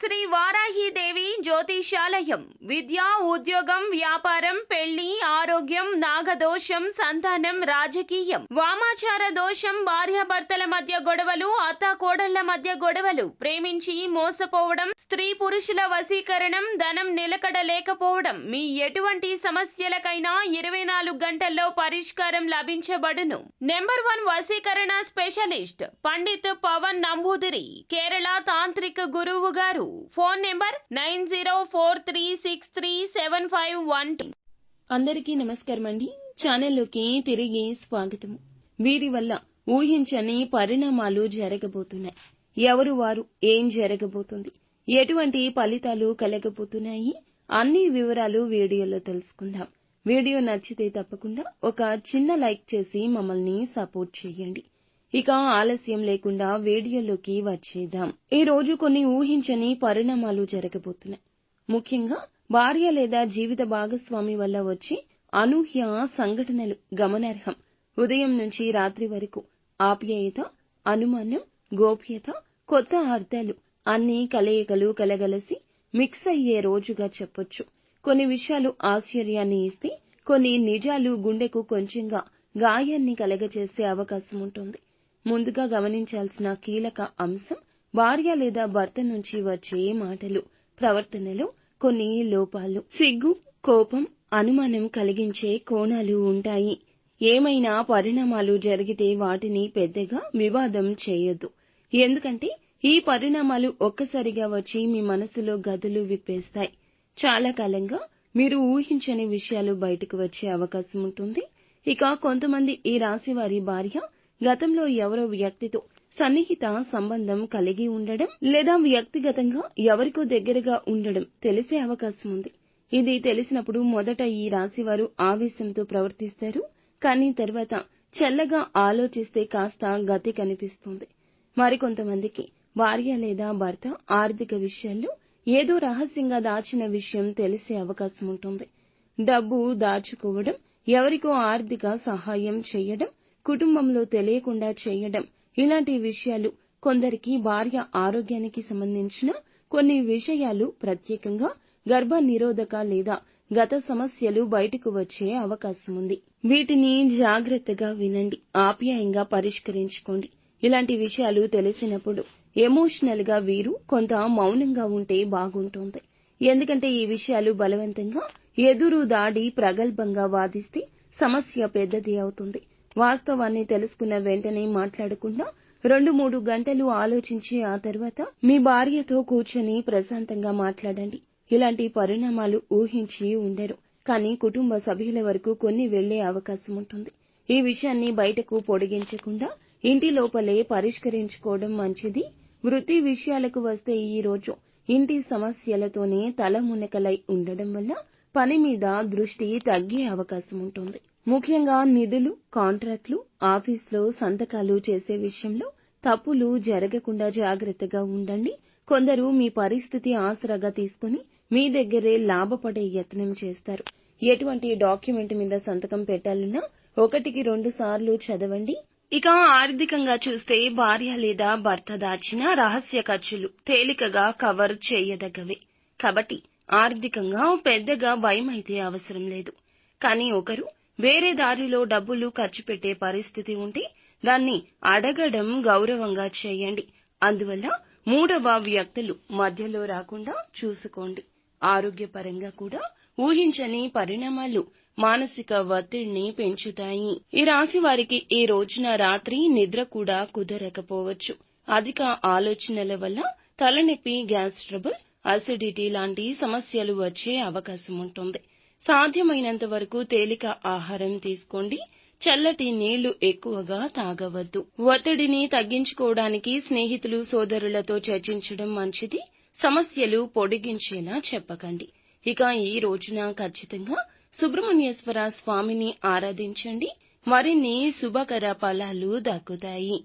శ్రీ వారాహిదేవి జ్యోతిషాలయం విద్య, ఉద్యోగం, వ్యాపారం, పెళ్లి, ఆరోగ్యం, నాగదోషం, సంతానం, రాజకీయం, వామాచార దోషం, భార్యాభర్తల మధ్య గొడవలు, అత్తాకోడళ్ల మధ్య గొడవలు, ప్రేమించి మోసపోవడం, స్త్రీ పురుషుల వశీకరణం, ధనం నిలకడ లేకపోవడం, మీ ఎటువంటి సమస్యలకైనా 24 గంటల్లో పరిష్కారం లభించబడును. నెంబర్ 1 వశీకరణ స్పెషలిస్ట్ పండిత్ పవన్ నంబూదిరి, కేరళ తాంత్రిక గురువు గారు. Phone number 9043637512. అందరికీ నమస్కారం అండి. ఛానల్లోకి తిరిగి స్వాగతం. వీరి వల్ల ఊహించని పరిణామాలు జరగబోతున్నాయి. ఎవరు వారు, ఏం జరగబోతుంది, ఎటువంటి ఫలితాలు కలగబోతున్నాయి, అన్ని వివరాలు వీడియోలో తెలుసుకుందాం. వీడియో నచ్చితే తప్పకుండా ఒక చిన్న లైక్ చేసి మమ్మల్ని సపోర్ట్ చేయండి. ఇక ఆలస్యం లేకుండా వీడియోలోకి వచ్చేద్దాం. ఈ రోజు కొన్ని ఊహించని పరిణామాలు జరగబోతున్నాయి. ముఖ్యంగా భార్య లేదా జీవిత భాగస్వామి వల్ల వచ్చే అనూహ్య సంఘటనలు గమనార్హం. ఉదయం నుంచి రాత్రి వరకు ఆప్యాయత, అనుమానం, గోప్యత, కొత్త అర్థాలు అన్ని కలయికలు కలగలసి మిక్స్ అయ్యే రోజుగా చెప్పొచ్చు. కొన్ని విషయాలు ఆశ్చర్యాన్ని ఇస్తే, కొన్ని నిజాలు గుండెకు కొంచెంగా గాయాన్ని కలగజేసే అవకాశం ఉంటుంది. ముందుగా గమనించాల్సిన కీలక అంశం భార్య లేదా భర్త నుంచి వచ్చే మాటలు, ప్రవర్తనలో కొన్ని లోపాలు. సిగ్గు, కోపం, అనుమానం కలిగించే కోణాలు ఉంటాయి. ఏమైనా పరిణామాలు జరిగితే వాటిని పెద్దగా వివాదం చేయొద్దు. ఎందుకంటే ఈ పరిణామాలు ఒక్కసారిగా వచ్చి మీ మనసులో గదులు విప్పేస్తాయి. చాలా కాలంగా మీరు ఊహించని విషయాలు బయటకు వచ్చే అవకాశం ఉంటుంది. ఇక కొంతమంది ఈ రాశి వారి భార్య గతంలో ఎవరో వ్యక్తితో సన్నిహిత సంబంధం కలిగి ఉండడం లేదా వ్యక్తిగతంగా ఎవరికో దగ్గరగా ఉండడం తెలిసే అవకాశం ఉంది. ఇది తెలిసినప్పుడు మొదట ఈ రాశివారు ఆవేశంతో ప్రవర్తిస్తారు. కానీ తర్వాత చల్లగా ఆలోచిస్తే కాస్త గతి కనిపిస్తుంది. మరికొంతమందికి భార్య లేదా భర్త ఆర్థిక విషయాల్లో ఏదో రహస్యంగా దాచిన విషయం తెలిసే అవకాశం ఉంటుంది. డబ్బు దాచుకోవడం, ఎవరికో ఆర్థిక సహాయం చేయడం, కుటుంబంలో తెలియకుండా చేయడం, ఇలాంటి విషయాలు. కొందరికి భార్య ఆరోగ్యానికి సంబంధించిన కొన్ని విషయాలు, ప్రత్యేకంగా గర్భ నిరోధక లేదా గత సమస్యలు బయటకు వచ్చే అవకాశం ఉంది. వీటిని జాగ్రత్తగా వినండి, ఆప్యాయంగా పరిష్కరించుకోండి. ఇలాంటి విషయాలు తెలిసినప్పుడు ఎమోషనల్ గా వీరు కొంత మౌనంగా ఉంటే బాగుంటుంది. ఎందుకంటే ఈ విషయాలు బలవంతంగా ఎదురు దాడి ప్రగల్భంగా వాదిస్తే సమస్య పెద్దది అవుతుంది. వాస్తవాన్ని తెలుసుకున్న వెంటనే మాట్లాడకుండా 2-3 గంటలు ఆలోచించి ఆ తర్వాత మీ భార్యతో కూర్చొని ప్రశాంతంగా మాట్లాడండి. ఇలాంటి పరిణామాలు ఊహించి ఉండరు, కానీ కుటుంబ సభ్యుల వరకు కొన్ని వెళ్లే అవకాశం ఉంటుంది. ఈ విషయాన్ని బయటకు పొడిగించకుండా ఇంటి లోపలే పరిష్కరించుకోవడం మంచిది. వృత్తి విషయాలకు వస్తే ఈ రోజు ఇంటి సమస్యలతోనే తలమునకలై ఉండడం వల్ల పని మీద దృష్టి తగ్గే అవకాశం ఉంటుంది. ముఖ్యంగా నిధులు, కాంట్రాక్టులు, ఆఫీస్లో సంతకాలు చేసే విషయంలో తప్పులు జరగకుండా జాగ్రత్తగా ఉండండి. కొందరు మీ పరిస్థితి ఆసరాగా తీసుకుని మీ దగ్గరే లాభపడే యత్నం చేస్తారు. ఎటువంటి డాక్యుమెంట్ మీద సంతకం పెట్టాలన్నా 1-2 సార్లు చదవండి. ఇక ఆర్థికంగా చూస్తే భార్య లేదా భర్త దాచిన రహస్య ఖర్చులు తేలికగా కవర్ చేయదగ్గవే. కాబట్టి ఆర్థికంగా పెద్దగా భయమైతే అవసరం లేదు. కానీ ఒకరు వేరే దారిలో డబ్బులు ఖర్చు పెట్టే పరిస్థితి ఉంటే దాన్ని అడగడం గౌరవంగా చేయండి. అందువల్ల మూడవ వ్యక్తులు మధ్యలో రాకుండా చూసుకోండి. ఆరోగ్యపరంగా కూడా ఊహించని పరిణామాలు మానసిక ఒత్తిడిని పెంచుతాయి. ఈ రాశి వారికి ఈ రోజున రాత్రి నిద్ర కూడా కుదరకపోవచ్చు. అధిక ఆలోచనల వల్ల తలనొప్పి, గ్యాస్ ట్రబుల్, అసిడిటీ లాంటి సమస్యలు వచ్చే అవకాశం ఉంటుంది. సాధ్యమైనంత వరకు తేలిక ఆహారం తీసుకోండి. చల్లటి నీళ్లు ఎక్కువగా తాగవద్దు. ఒత్తిడిని తగ్గించుకోవడానికి స్నేహితులు, సోదరులతో చర్చించడం మంచిది. సమస్యలు పొడిగించేలా చెప్పకండి. ఇక ఈ రోజున ఖచ్చితంగా సుబ్రహ్మణ్యేశ్వర స్వామిని ఆరాధించండి. మరిన్ని శుభకర ఫలాలు దక్కుతాయి.